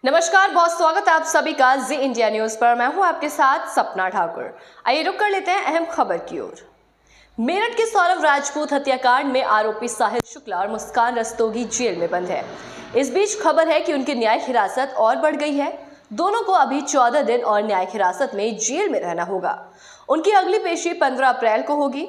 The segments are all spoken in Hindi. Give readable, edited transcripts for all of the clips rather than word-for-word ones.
नमस्कार, बहुत स्वागत है आप सभी का जी इंडिया न्यूज पर। मैं हूं आपके साथ सपना ठाकुर। आइए रुक कर लेते हैं अहम खबर की ओर। मेरठ के सौरव राजपूत हत्याकांड में आरोपी साहिल शुक्ला और मुस्कान रस्तोगी जेल में बंद है। इस बीच खबर है कि उनकी न्यायिक हिरासत और बढ़ गई है। दोनों को अभी 14 दिन और न्यायिक हिरासत में जेल में रहना होगा। उनकी अगली पेशी 15 अप्रैल को होगी।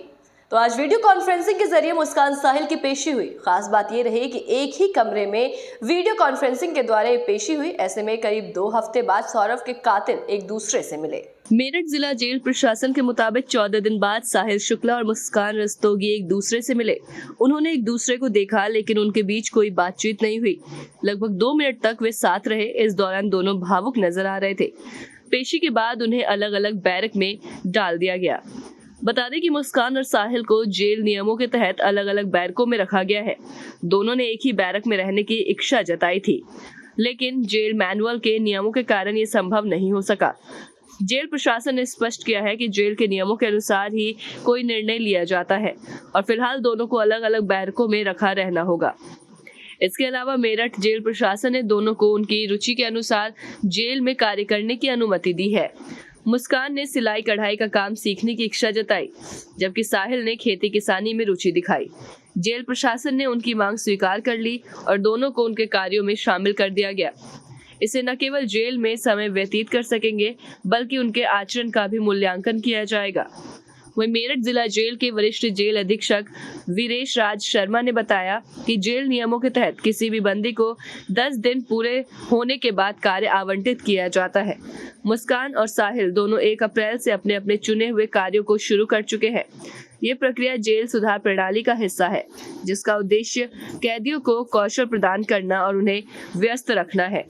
तो आज वीडियो कॉन्फ्रेंसिंग के जरिए मुस्कान साहिल की पेशी हुई। खास बात यह रही कि एक ही कमरे में वीडियो कॉन्फ्रेंसिंग के द्वारा ये पेशी हुई। ऐसे में करीब 2 हफ्ते बाद सौरव के कातिल एक दूसरे से मिले। मेरठ जिला जेल प्रशासन के मुताबिक 14 दिन बाद साहिल शुक्ला और मुस्कान रस्तोगी एक दूसरे से मिले। उन्होंने एक दूसरे को देखा, लेकिन उनके बीच कोई बातचीत नहीं हुई। लगभग 2 मिनट तक वे साथ रहे। इस दौरान दोनों भावुक नजर आ रहे थे। पेशी के बाद उन्हें अलग अलग बैरक में डाल दिया गया। बता दें कि मुस्कान और साहिल को जेल नियमों के तहत अलग अलग बैरकों में रखा गया है। दोनों ने एक ही बैरक में रहने की इच्छा जताई थी, लेकिन जेल मैनुअल के नियमों के कारण ये संभव नहीं हो सका। जेल प्रशासन ने स्पष्ट किया है कि जेल के नियमों के अनुसार ही कोई निर्णय लिया जाता है और फिलहाल दोनों को अलग अलग बैरकों में रखा रहना होगा। इसके अलावा मेरठ जेल प्रशासन ने दोनों को उनकी रुचि के अनुसार जेल में कार्य करने की अनुमति दी है। मुस्कान ने सिलाई कढ़ाई का काम सीखने की इच्छा जताई, जबकि साहिल ने खेती किसानी में रुचि दिखाई। जेल प्रशासन ने उनकी मांग स्वीकार कर ली और दोनों को उनके कार्यों में शामिल कर दिया गया। इससे न केवल जेल में समय व्यतीत कर सकेंगे, बल्कि उनके आचरण का भी मूल्यांकन किया जाएगा। वहीं मेरठ जिला जेल के वरिष्ठ जेल अधीक्षक वीरेश राज शर्मा ने बताया कि जेल नियमों के तहत किसी भी बंदी को 10 दिन पूरे होने के बाद कार्य आवंटित किया जाता है। मुस्कान और साहिल दोनों 1 अप्रैल से अपने अपने चुने हुए कार्यों को शुरू कर चुके हैं। ये प्रक्रिया जेल सुधार प्रणाली का हिस्सा है, जिसका उद्देश्य कैदियों को कौशल प्रदान करना और उन्हें व्यस्त रखना है।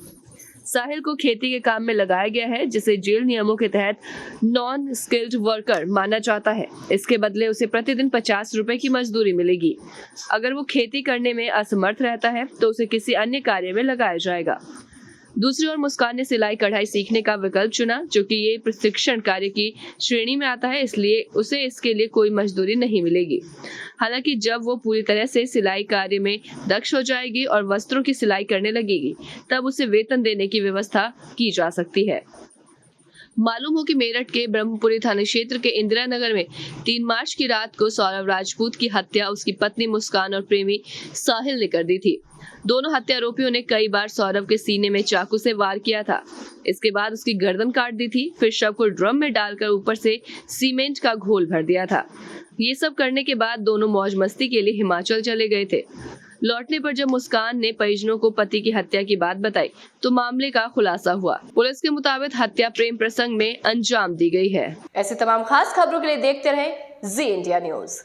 साहिल को खेती के काम में लगाया गया है, जिसे जेल नियमों के तहत नॉन स्किल्ड वर्कर माना जाता है। इसके बदले उसे प्रतिदिन 50 रुपए की मजदूरी मिलेगी। अगर वो खेती करने में असमर्थ रहता है तो उसे किसी अन्य कार्य में लगाया जाएगा। दूसरी ओर मुस्कान ने सिलाई कढ़ाई सीखने का विकल्प चुना, जो कि ये प्रशिक्षण कार्य की श्रेणी में आता है, इसलिए उसे इसके लिए कोई मजदूरी नहीं मिलेगी। हालांकि जब वो पूरी तरह से सिलाई कार्य में दक्ष हो जाएगी और वस्त्रों की सिलाई करने लगेगी, तब उसे वेतन देने की व्यवस्था की जा सकती है। मालूम हो कि मेरठ के ब्रह्मपुरी थाना क्षेत्र के इंदिरा नगर में 3 मार्च की रात को सौरव राजपूत की हत्या उसकी पत्नी मुस्कान और प्रेमी साहिल ने कर दी थी। दोनों हत्या आरोपियों ने कई बार सौरव के सीने में चाकू से वार किया था। इसके बाद उसकी गर्दन काट दी थी। फिर शव को ड्रम में डालकर ऊपर से सीमेंट का घोल भर दिया था। ये सब करने के बाद दोनों मौज मस्ती के लिए हिमाचल चले गए थे। लौटने पर जब मुस्कान ने परिजनों को पति की हत्या की बात बताई, तो मामले का खुलासा हुआ। पुलिस के मुताबिक हत्या प्रेम प्रसंग में अंजाम दी गई है। ऐसे तमाम खास खबरों के लिए देखते रहें जी इंडिया न्यूज।